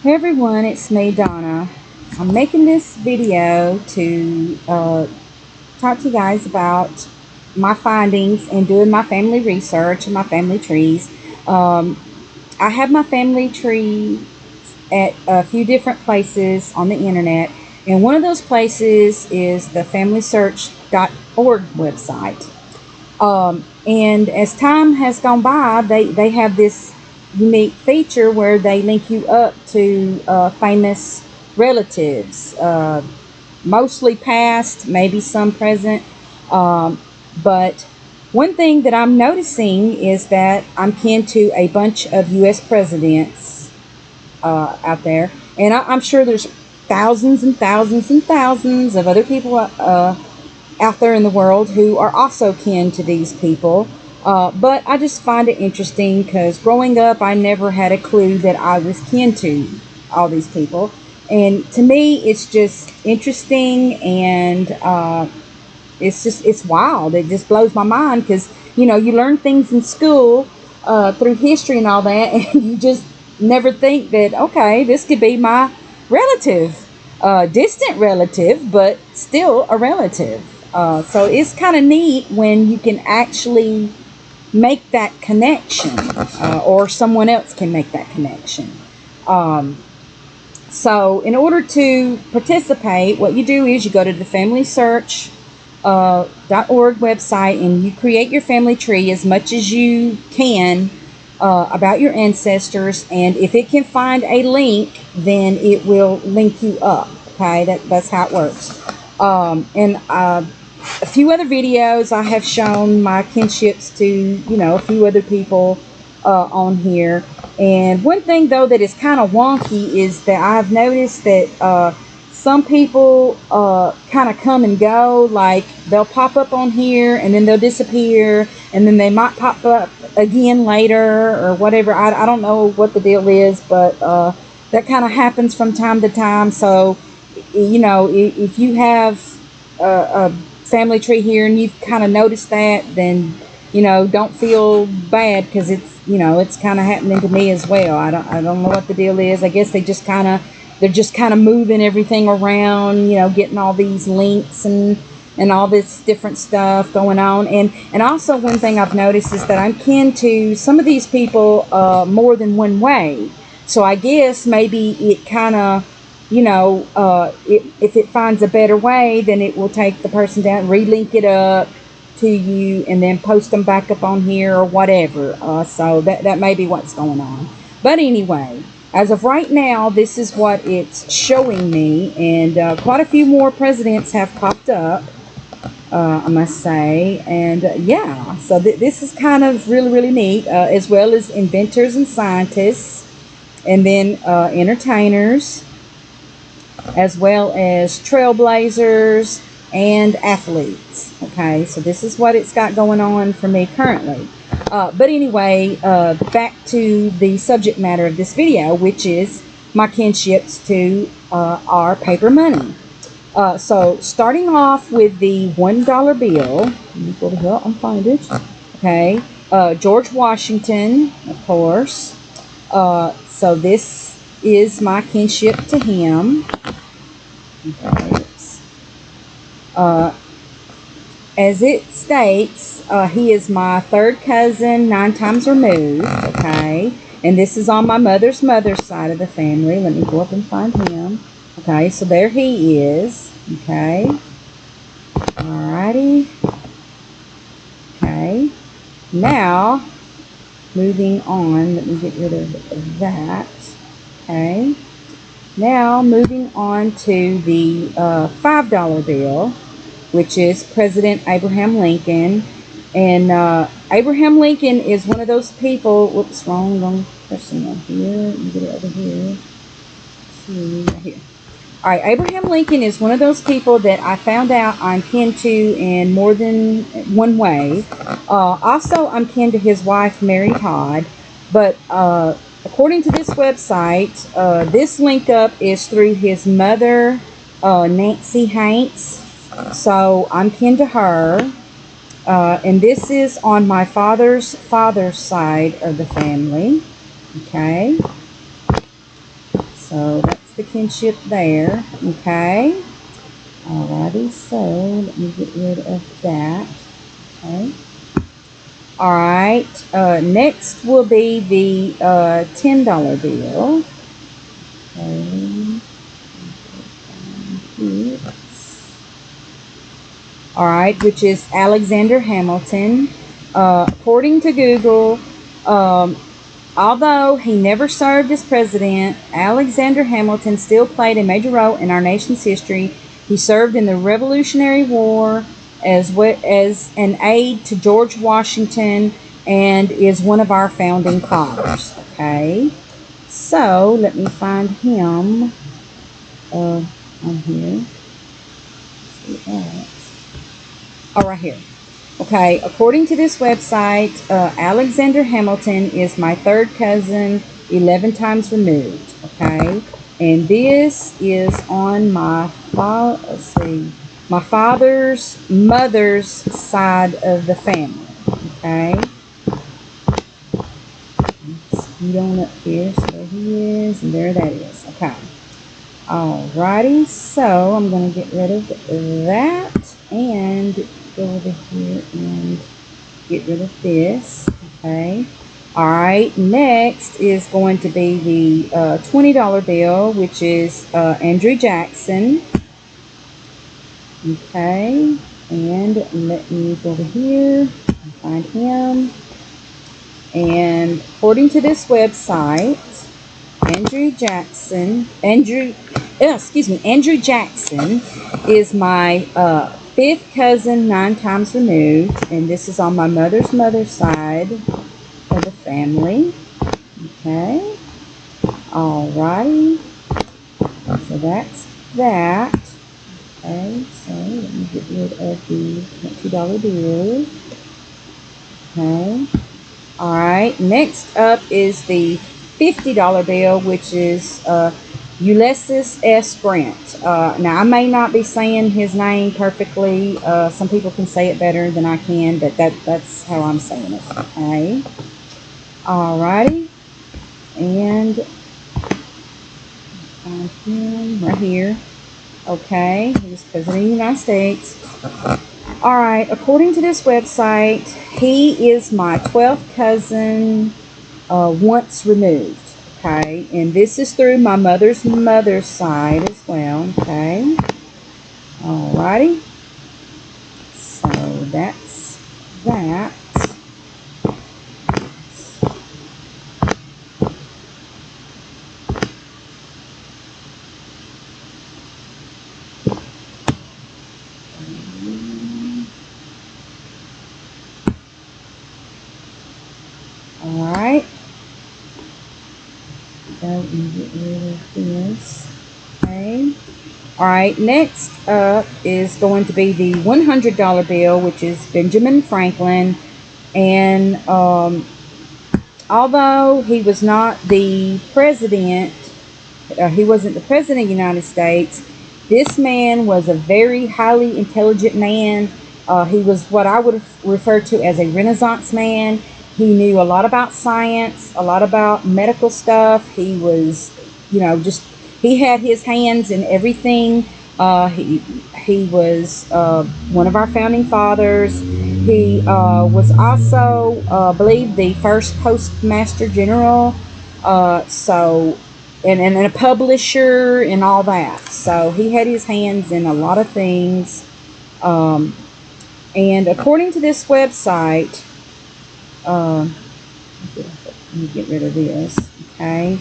Hey everyone, it's me, Donna. I'm making this video to talk to you guys about my findings and doing my family research and my family trees. Um, I have my family tree at a few different places on the internet, and one of those places is the FamilySearch.org website. And as time has gone by, they have this unique feature where they link you up to famous relatives, mostly past, maybe some present. Um, but one thing that I'm noticing is that I'm kin to a bunch of U.S. presidents out there, and I'm sure there's thousands and thousands and thousands of other people out there in the world who are also kin to these people. But I just find it interesting because growing up, I never had a clue that I was kin to all these people. And to me, it's just interesting and it's wild. It just blows my mind because, you learn things in school through history and all that, and you just never think that, okay, this could be my relative, distant relative, but still a relative. So it's kind of neat when you can actually make that connection, or someone else can make that connection. So in order to participate, what you do is you go to the FamilySearch.org website and you create your family tree as much as you can about your ancestors. And if it can find a link, then it will link you up. Okay, that's how it works. And a few other videos I have shown my kinships to, a few other people on here. And one thing though that is kind of wonky is that I've noticed that some people kind of come and go. Like they'll pop up on here and then they'll disappear, and then they might pop up again later or whatever. I don't know what the deal is, but that kind of happens from time to time. So if you have a family tree here and you've kind of noticed that, then don't feel bad, because it's kind of happening to me as well. I don't know what the deal is. I guess they're just kind of moving everything around, getting all these links and all this different stuff going on. And also one thing I've noticed is that I'm kin to some of these people more than one way. So I guess maybe it kind of, if it finds a better way, then it will take the person down, relink it up to you, and then post them back up on here or whatever. So that may be what's going on. But anyway, as of right now, this is what it's showing me, and quite a few more presidents have popped up, I must say. And yeah, so this is kind of really, really neat, as well as inventors and scientists, and then entertainers, as well as trailblazers and athletes. Okay, so this is what it's got going on for me currently. But anyway, back to the subject matter of this video, which is my kinships to our paper money. So starting off with the $1 bill, let me go to here and find it. Okay, George Washington, of course. So this is my kinship to him. Okay. As it states, he is my third cousin, 9 times removed. Okay, and this is on my mother's side of the family. Let me go up and find him. Okay, so there he is. Okay, alrighty. Okay, now moving on. Let me get rid of that. Okay. Now, moving on to the $5 bill, which is President Abraham Lincoln. And Abraham Lincoln is one of those people. Whoops, wrong person on here. Let me get it over here. Let's see, right here. All right, Abraham Lincoln is one of those people that I found out I'm kin to in more than one way. Also, I'm kin to his wife, Mary Todd. But according to this website, this link up is through his mother, Nancy Hanks. So I'm kin to her. And this is on my father's side of the family. Okay. So the kinship there. Okay. Alrighty, so let me get rid of that. Okay. Alright, next will be the $10 bill. Okay. Alright, which is Alexander Hamilton. According to Google, although he never served as president, Alexander Hamilton still played a major role in our nation's history. He served in the Revolutionary War as well as an aide to George Washington and is one of our founding fathers. Okay, so let me find him on here. Oh, right here. Okay, according to this website, Alexander Hamilton is my third cousin, 11 times removed. Okay, and this is on my my father's mother's side of the family. Okay, scoot on up here. So there he is, and there that is. Okay. Alrighty, so I'm going to get rid of that and go over here and get rid of this. Okay. Alright, next is going to be the $20 bill, which is Andrew Jackson. Okay, and let me go over here and find him. And according to this website, Andrew Jackson is my fifth cousin, 9 times removed, and this is on my mother's side of the family. Okay, alrighty, so that's that. Okay, so let me get rid of the $2 bill. Okay, alright, next up is the $50 bill, which is Ulysses S. Grant. Now, I may not be saying his name perfectly. Some people can say it better than I can, but that's how I'm saying it. Okay. Alrighty. And find him right here. Okay. He's President of the United States. Alright. According to this website, he is my 12th cousin once removed. Okay, and this is through my mother's side as well. Okay, alrighty, so that's that. Alright. Go and get rid of this. Okay. Alright, next up is going to be the $100 bill, which is Benjamin Franklin. And although he was not the president, he wasn't the president of the United States, this man was a very highly intelligent man. He was what I would refer to as a Renaissance man. He knew a lot about science, a lot about medical stuff. He was, he had his hands in everything. He was one of our founding fathers. He was also, I believe, the first postmaster general. And a publisher and all that. So he had his hands in a lot of things. And according to this website, let me get rid of this. Okay.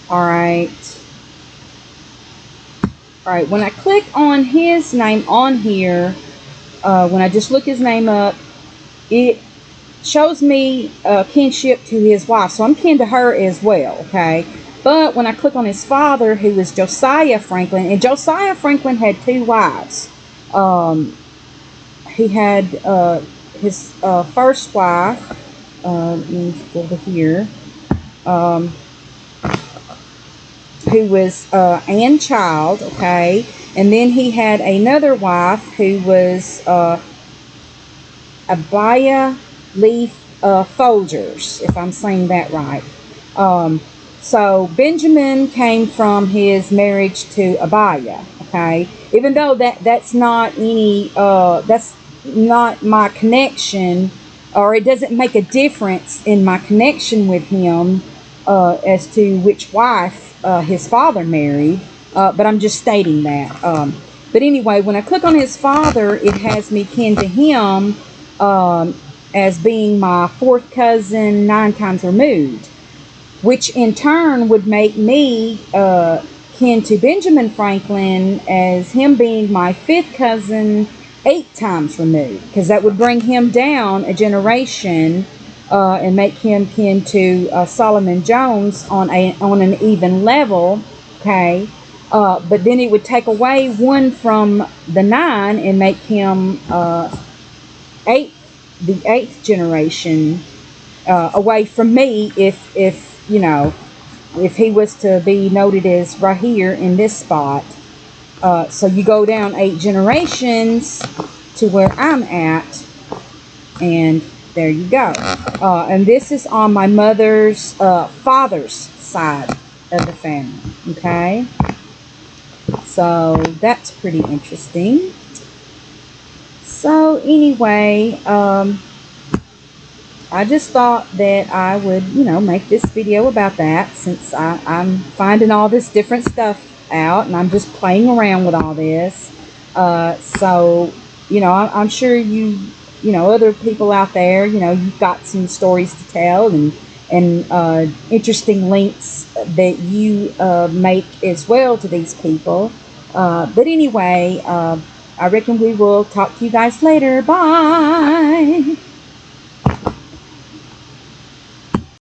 Alright. Alright, when I click on his name on here, when I just look his name up, it shows me kinship to his wife. So I'm kin to her as well. Okay. But when I click on his father, who was Josiah Franklin, and Josiah Franklin had 2 wives. He had his first wife, let me go over here, who was Anne Child, okay, and then he had another wife who was Abia Leaf Folgers, if I'm saying that right. So Benjamin came from his marriage to Abiah. Okay, even though that's not any that's not my connection, or it doesn't make a difference in my connection with him as to which wife his father married. But I'm just stating that. But anyway, when I click on his father, it has me kin to him as being my fourth cousin 9 times removed, which in turn would make me kin to Benjamin Franklin as him being my fifth cousin 8 times removed, because that would bring him down a generation and make him kin to Solomon Jones on an even level. Okay, but then it would take away one from the 9 and make him eight, the 8th generation away from me, if you know, if he was to be noted as right here in this spot. So you go down 8 generations to where I'm at, and there you go. And this is on my mother's father's side of the family. Okay, so that's pretty interesting. So anyway, I just thought that I would, make this video about that, since I'm finding all this different stuff out and I'm just playing around with all this. So, I'm sure other people out there, you've got some stories to tell and interesting links that you make as well to these people. But anyway, I reckon we will talk to you guys later. Bye.